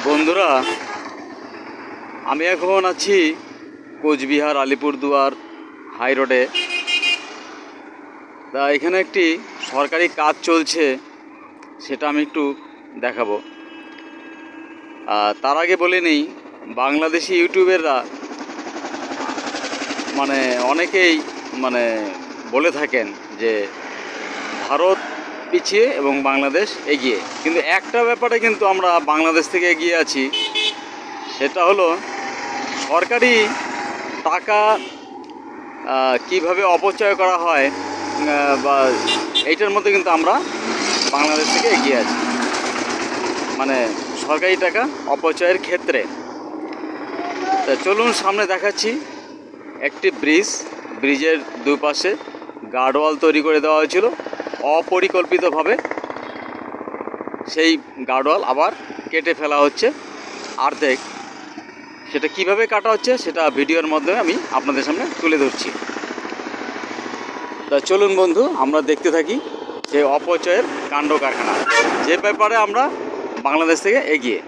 বন্ধুরা, আমি এখন আছি কোচবিহার আলিপুরদুয়ার হাই রোডে। তা এখানে একটি সরকারি কাজ চলছে, সেটা আমি একটু দেখাবো। তার আগে বলে নেই, বাংলাদেশি ইউটিউবাররা অনেকেই বলে থাকেন যে ভারত পিছিয়ে এবং বাংলাদেশ এগিয়ে, কিন্তু একটা ব্যাপারে কিন্তু আমরা বাংলাদেশ থেকে এগিয়ে আছি। সেটা হলো সরকারি টাকা কিভাবে অপচয় করা হয়, বা এইটার মধ্যে কিন্তু আমরা বাংলাদেশ থেকে এগিয়ে আছি, সরকারি টাকা অপচয়ের ক্ষেত্রে। তা চলুন সামনে দেখাচ্ছি একটি ব্রিজের দুপাশে গার্ডওয়াল তৈরি করে দেওয়া হয়েছিল অপরিকল্পিতভাবে। সেই গার্ডওয়াল আবার কেটে ফেলা হচ্ছে অর্ধেক। সেটা কিভাবে কাটা হচ্ছে সেটা ভিডিওর মাধ্যমে আমি আপনাদের সামনে তুলে ধরছি। তা চলুন বন্ধু, আমরা দেখতে থাকি যে অপচয়ের কাণ্ড কারখানা, যে ব্যাপারে আমরা বাংলাদেশ থেকে এগিয়ে।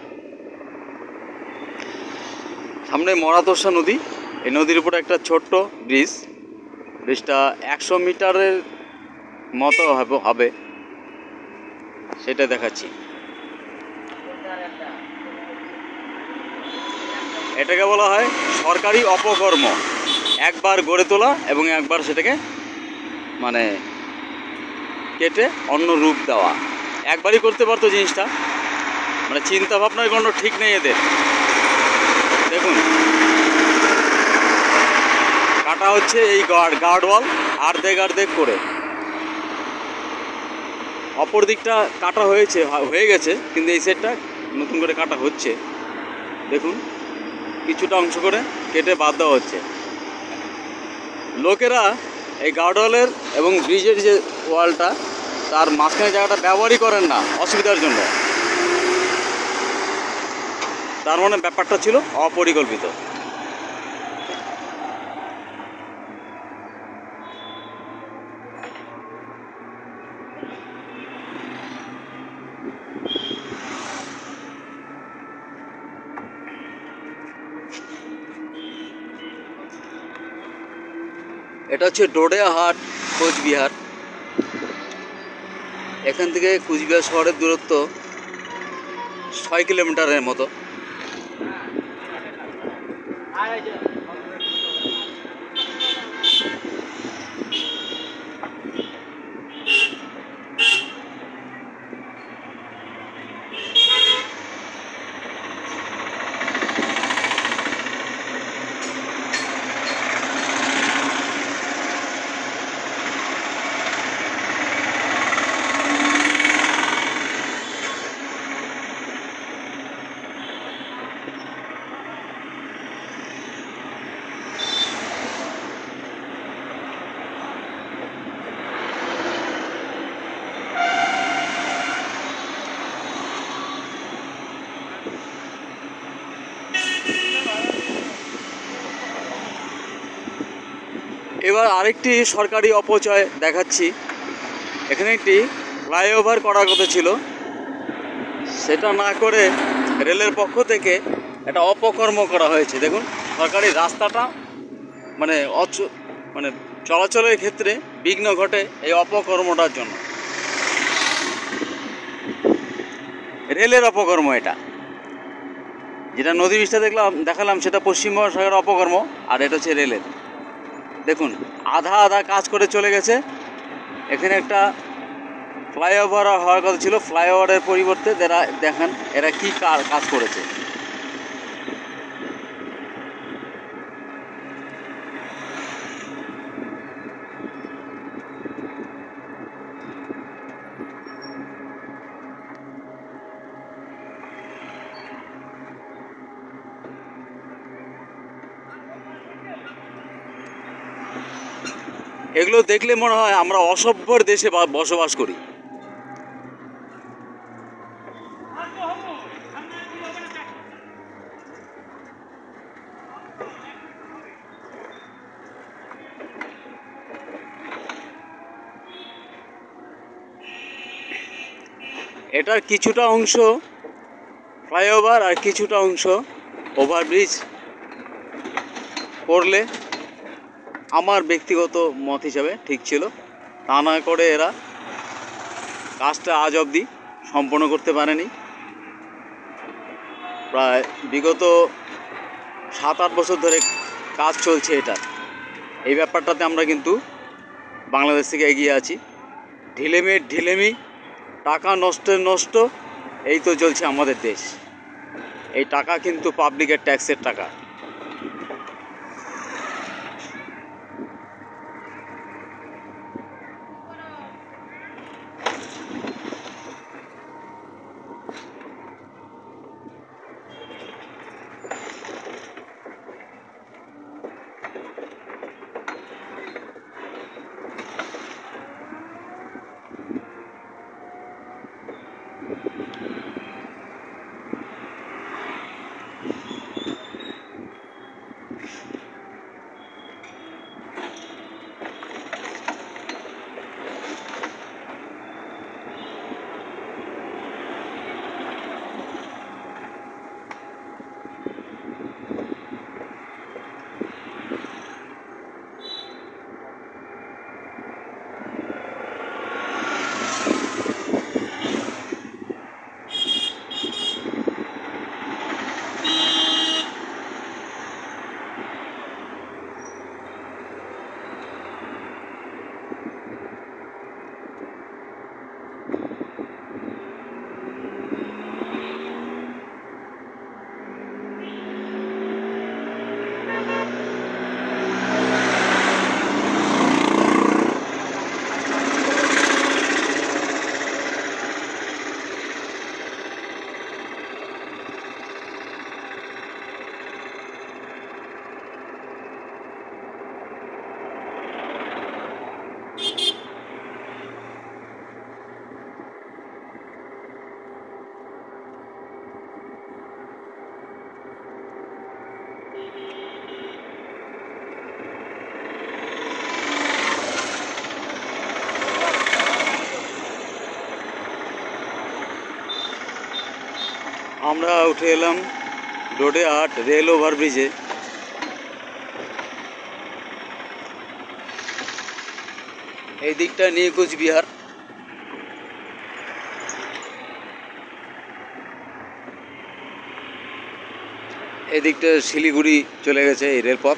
সামনে মরাতোষা নদী, এই নদীর উপরে একটা ছোট্ট ব্রিজটা 100 মিটারের মতো হবে, সেটা দেখাচ্ছি। এটাকে বলা হয় সরকারি অপকর্ম, একবার গড়ে তোলা এবং একবার সেটাকে কেটে অন্য রূপ দেওয়া। একবারই করতে পারতো জিনিসটা, চিন্তা ভাবনার কোনো ঠিক নেই এদের। দেখুন, কাটা হচ্ছে এই গার্ডওয়াল অর্ধেক করে। অপর দিকটা কাটা হয়ে গেছে, কিন্তু এই সাইডটা নতুন করে কাটা হচ্ছে। দেখুন, কিছুটা অংশ করে কেটে বাদ দেওয়া হচ্ছে। লোকেরা এই গার্ডওয়ালের এবং ব্রিজের যে ওয়ালটা, তার মাঝখানে জায়গাটা ব্যবহারই করেন না অসুবিধার জন্য। তার ব্যাপারটা ছিল অপরিকল্পিত। এটা হচ্ছে ডোডেহাট, কোচবিহার। এখান থেকে কোচবিহার শহরের দূরত্ব 6 কিলোমিটারের মতো। এবার আরেকটি সরকারি অপচয় দেখাচ্ছি। এখানে একটি ফ্লাইওভার করার কথা ছিল, সেটা না করে রেলের পক্ষ থেকে একটা অপকর্ম করা হয়েছে। দেখুন, সরকারি রাস্তাটা চলাচলের ক্ষেত্রে বিঘ্ন ঘটে এই অপকর্মটার জন্য। রেলের অপকর্ম এটা, যেটা নদী ব্রিজটা দেখালাম সেটা পশ্চিমবঙ্গ সরকারের অপকর্ম, আর এটা হচ্ছে রেলের। দেখুন, আধা কাজ করে চলে গেছে। এখানে একটা ফ্লাইওভার হওয়ার কথা ছিল, ফ্লাইওভারের পরিবর্তে দেখেন এরা কি কাজ করেছে। এগুলো দেখলে মনে হয় আমরা অসভ্যর দেশে বসবাস করি। এটার কিছুটা অংশ ফ্লাইওভার আর কিছুটা অংশ ওভারব্রিজ করলে আমার ব্যক্তিগত মত হিসাবে ঠিক ছিল। তা না করে এরা কাজটা আজ অবধি সম্পন্ন করতে পারেনি। প্রায় বিগত 7-8 বছর ধরে কাজ চলছে এটা। এই ব্যাপারটাতে আমরা কিন্তু বাংলাদেশ থেকে এগিয়ে আছি। ঢিলেমি টাকা নষ্টের নষ্ট, এই তো চলছে আমাদের দেশ। এই টাকা কিন্তু পাবলিকের ট্যাক্সের টাকা। আমরা উঠে এলাম ডোডেহাট রেল ওভারব্রিজে। এই দিকটা নিয়ে কোচবিহার, এই দিকটা শিলিগুড়ি চলে গেছে এই রেলপথ।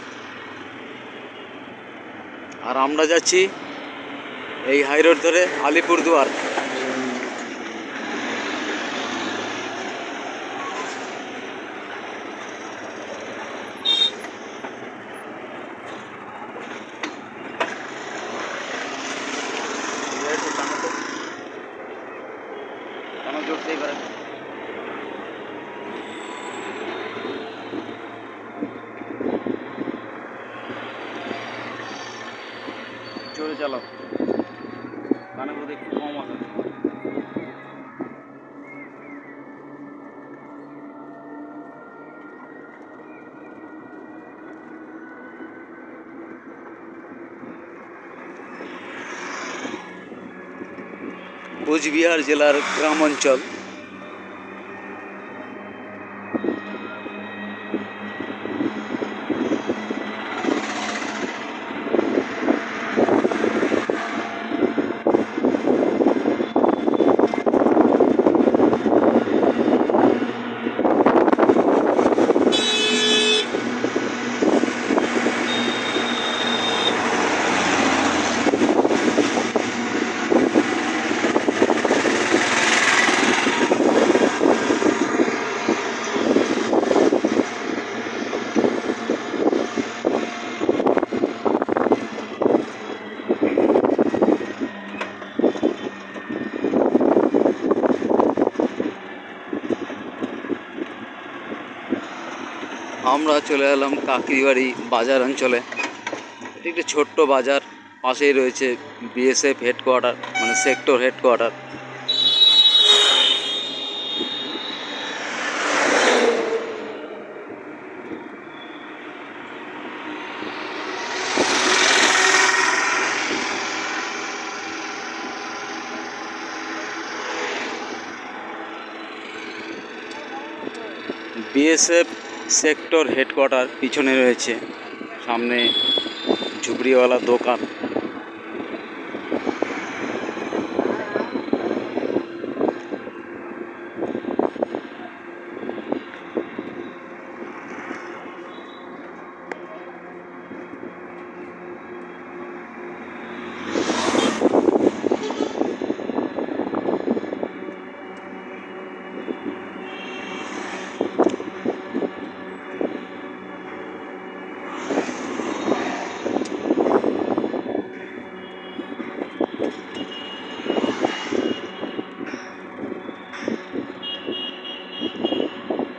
আর আমরা যাচ্ছি এই হাইরোড ধরে আলিপুরদুয়ার। জোরে চালাও, কানে বোধ একটু কম আছে। কোচবিহার জেলার গ্রাম অঞ্চল। আমরা চলে এলাম কাকরিবাড়ি বাজার অঞ্চলে। এটি একটি ছোট্ট বাজার, পাশেই রয়েছে বিএসএফ হেডকোয়ার্টার, মানে sector headquarter. BSF sector headquarter পিছনে রয়েছে, সামনে ঝুপড়িওয়ালা দোকান।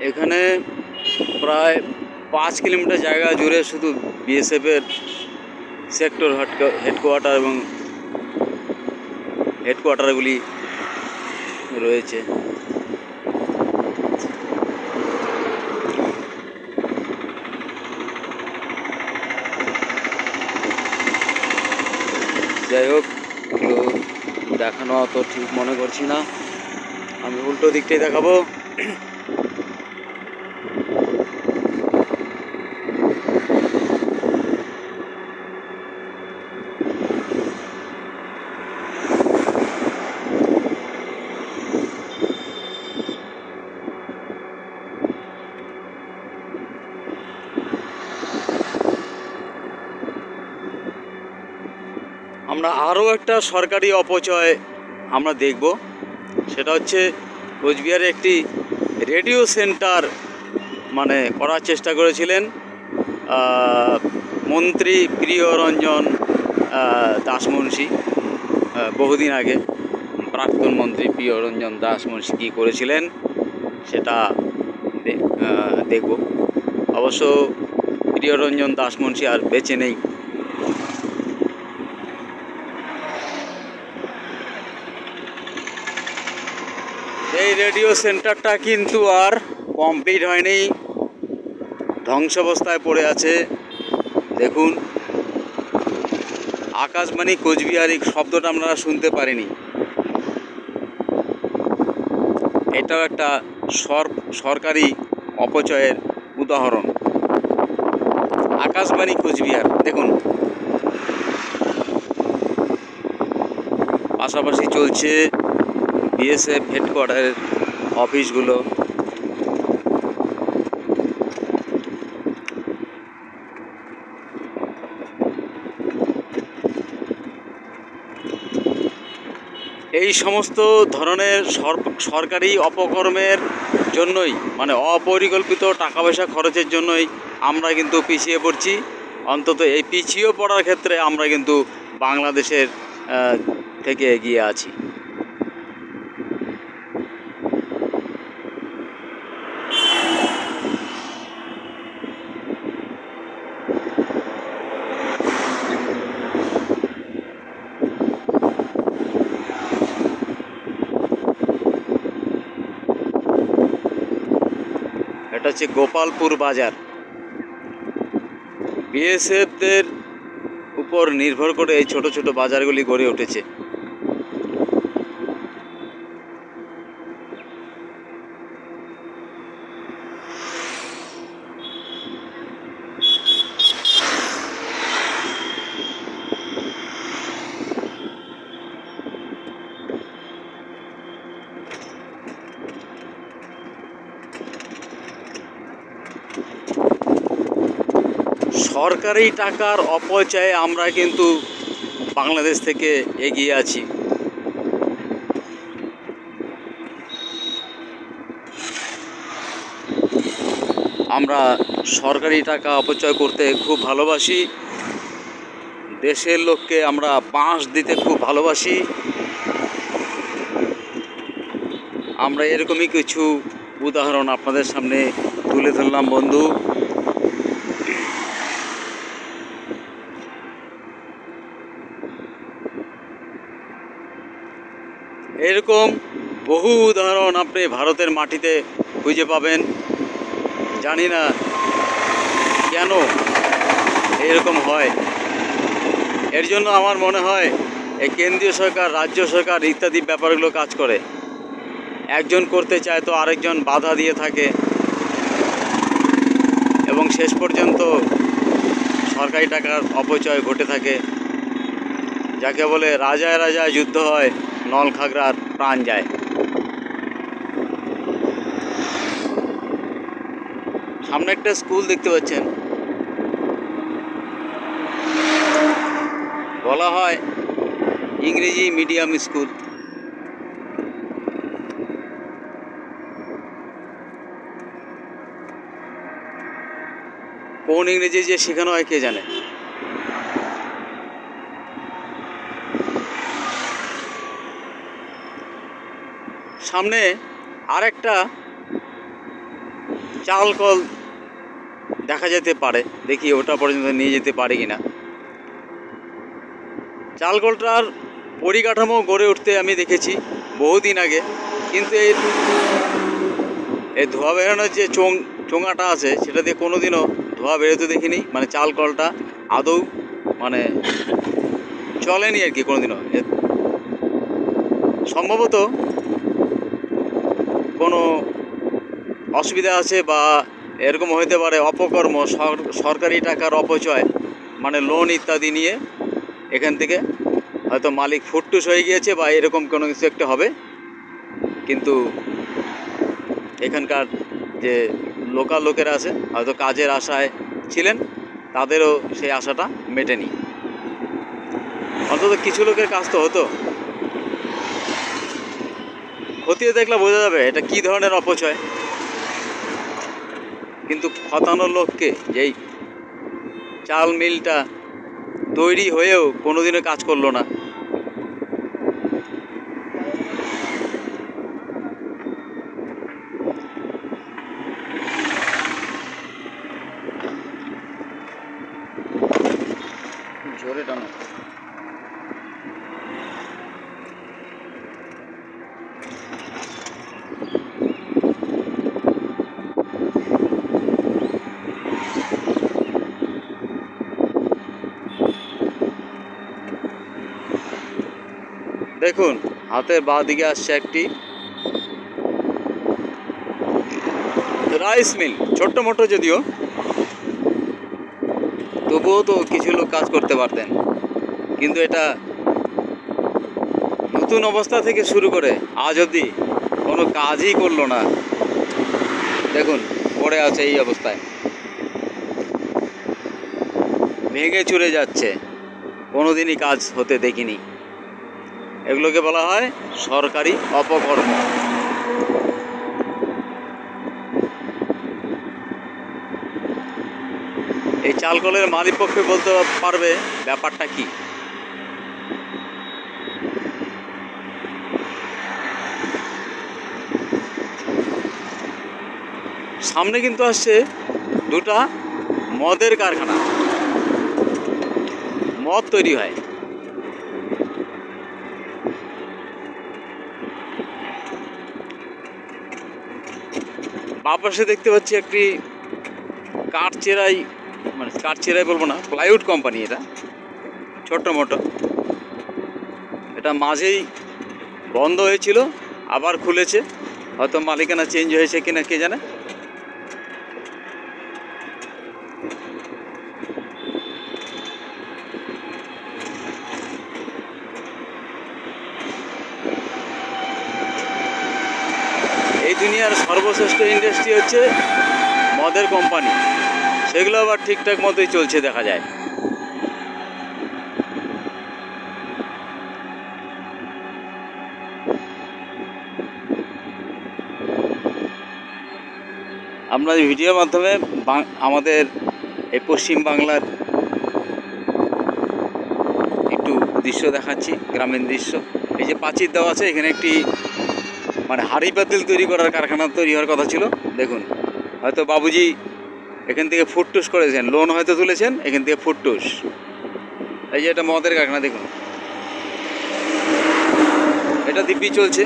এখানে প্রায় 5 কিলোমিটার জায়গা জুড়ে শুধু বিএসএফের সেক্টর হেডকোয়ার্টার এবং হেডকোয়ার্টারগুলি রয়েছে। যাই হোক, দেখানো অত ঠিক মনে করছি না, আমি উল্টো দিকটাই দেখাবো। আমরা আরও একটা সরকারি অপচয় আমরা দেখব, সেটা হচ্ছে কোচবিহারে একটি রেডিও সেন্টার করার চেষ্টা করেছিলেন মন্ত্রী প্রিয়রঞ্জন দাসমুন্সী। বহুদিন আগে প্রাক্তন মন্ত্রী প্রিয়রঞ্জন দাসমুন্সী কী করেছিলেন সেটা দেখব। অবশ্য প্রিয়রঞ্জন দাসমুন্সী আর বেঁচে নেই। এই রেডিও সেন্টারটা কিন্তু আর কমপ্লিট হয়নি, ধ্বংসাবস্থায় পড়ে আছে। দেখুন, আকাশবাণী কোচবিহার এই শব্দটা আমরা শুনতে পারিনি। এটাও একটা সরকারি অপচয়ের উদাহরণ। আকাশবাণী কোচবিহার দেখুন, পাশাপাশি চলছে বিএসএফ হেডকোয়ার্টারের অফিসগুলো। এই সমস্ত ধরনের সরকারি অপকর্মের জন্যই, অপরিকল্পিত টাকা পয়সা খরচের জন্যই আমরা কিন্তু পিছিয়ে পড়ছি। অন্তত এই পিছিয়ে পড়ার ক্ষেত্রে আমরা কিন্তু বাংলাদেশের থেকে এগিয়ে আছি। এটা হচ্ছে গোপালপুর বাজার। বিএসএফদের উপর নির্ভর করে এই ছোট ছোট বাজারগুলি গড়ে উঠেছে। সরকারি টাকার অপচয়ে আমরা কিন্তু বাংলাদেশ থেকে এগিয়ে আছি। আমরা সরকারি টাকা অপচয় করতে খুব ভালোবাসি, দেশের লোককে আমরা বাঁশ দিতে খুব ভালোবাসি। আমরা এরকমই কিছু উদাহরণ আপনাদের সামনে তুলে ধরলাম বন্ধু। এরকম বহু উদাহরণ আপনি ভারতের মাটিতে খুঁজে পাবেন। জানি না কেন এরকম হয়। এর জন্য আমার মনে হয় এই কেন্দ্রীয় সরকার, রাজ্য সরকার ইত্যাদি ব্যাপারগুলো কাজ করে। একজন করতে চায় তো আরেকজন বাধা দিয়ে থাকে, এবং শেষ পর্যন্ত সরকারি টাকার অপচয় ঘটে থাকে। যাকে বলে রাজায় রাজায় যুদ্ধ হয়, নল খাগড়ার প্রাণ যায়। সামনে একটা স্কুল দেখতে পাচ্ছেন, বলা হয় ইংরেজি মিডিয়াম স্কুল। কোন ইংরেজি যে শেখানো হয় কে জানে। সামনে আর একটা চাল কল দেখা যেতে পারে, দেখি ওটা পর্যন্ত নিয়ে যেতে পারে কিনা। চাল কলটার পরিকাঠামো গড়ে উঠতে আমি দেখেছি বহুদিন আগে, কিন্তু এই ধোঁয়া বেরোনোর যে চোঙাটা আছে সেটা দিয়ে কোনোদিনও ধোঁয়া বেরোতে দেখিনি। মানে চাল কলটা আদৌ মানে চলেনি আর কি কোনোদিনও। সম্ভবত কোনো অসুবিধা আছে বা এরকম হতে পারে অপকর্ম, সরকারি টাকার অপচয়, মানে লোন ইত্যাদি নিয়ে এখান থেকে হয়তো মালিক ফুটটুস হয়ে গিয়েছে বা এরকম কোনো কিছু একটা হবে। কিন্তু এখানকার যে লোকাল লোকেরা আছে হয়তো কাজের আশায় ছিলেন, তাদেরও সেই আশাটা মেটেনি। অন্তত কিছু লোকের কাজ তো হতো। খতিয়ে দেখলে বোঝা যাবে এটা কী ধরনের অপচয়। কিন্তু খতানো লোককে, যেই চাল মিলটা তৈরি হয়েও কোনোদিনও কাজ করলো না। জোরে টানো। দেখুন হাতের বাঁ দিকে আসছে একটি রাইস মিল, ছোট্ট মোটো যদিও, তবুও তো কিছু লোক কাজ করতে পারতেন। কিন্তু এটা নতুন অবস্থা থেকে শুরু করে আজ অবধি কোনো কাজই করলো না। দেখুন পড়ে আছে এই অবস্থায়, ভেঙে চুরে যাচ্ছে, কোনোদিনই কাজ হতে দেখিনি। এগুলোকে বলা হয় সরকারি অপকর্ম। এই চালকলের মালিক পক্ষে বলতে পারবে ব্যাপারটা কি। সামনে কিন্তু আসছে দুটা মদের কারখানা, মদ তৈরি হয়। বাঁ পাশে দেখতে পাচ্ছি একটি কাঠ চেরাই, মানে কাঠ চেরাই বলবো না, প্লাইউড কোম্পানি। এটা ছোট্ট মোটো, এটা মাঝেই বন্ধ হয়েছিল, আবার খুলেছে, হয়তো মালিকানা চেঞ্জ হয়েছে কিনা কে জানে। এই দুনিয়ার সর্বশ্রেষ্ঠ ইন্ডাস্ট্রি হচ্ছে মদের কোম্পানি, সেগুলো আবার ঠিকঠাক মতোই চলছে দেখা যায়। আমরা ভিডিওর মাধ্যমে আমাদের এই পশ্চিম বাংলার একটু দৃশ্য দেখাচ্ছি, গ্রামীণ দৃশ্য। এই যে প্রাচীর দেওয়া আছে, এখানে একটি মানে হাঁড়ি পাতিল তৈরি করার কারখানা তৈরি হওয়ার কথা ছিল। দেখুন হয়তো বাবুজি এখান থেকে ফুটটুস করেছেন, লোন হয়তো তুলেছেন, এখান থেকে ফুটটুস। এই যে এটা মদের কারখানা, দেখুন এটা দিব্যি চলছে।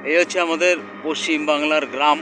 এই হচ্ছে আমাদের পশ্চিম বাংলার গ্রাম।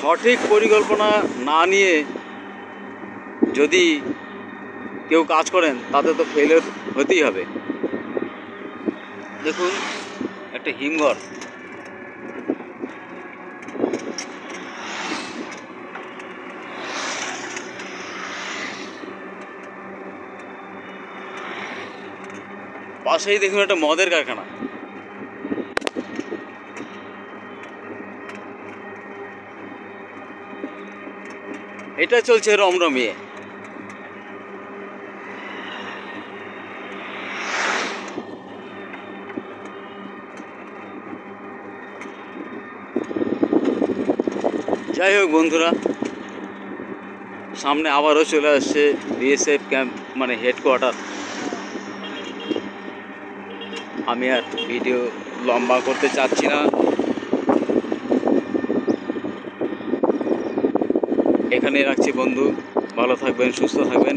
সঠিক পরিকল্পনা না নিয়ে যদি কেউ কাজ করেন তাতে তো ফেলিওর হতেই হবে। দেখুন একটা হিমঘর, পাশেই দেখুন একটা মদের কারখানা। এটা চলছে রমরমিয়ে। যাই হোক বন্ধুরা, সামনে আবারও চলে আসছে বিএসএফ ক্যাম্প, মানে হেডকোয়ার্টার। আমি আর ভিডিও লম্বা করতে চাচ্ছি না, এখানে রাখছি বন্ধু। ভালো থাকবেন, সুস্থ থাকবেন।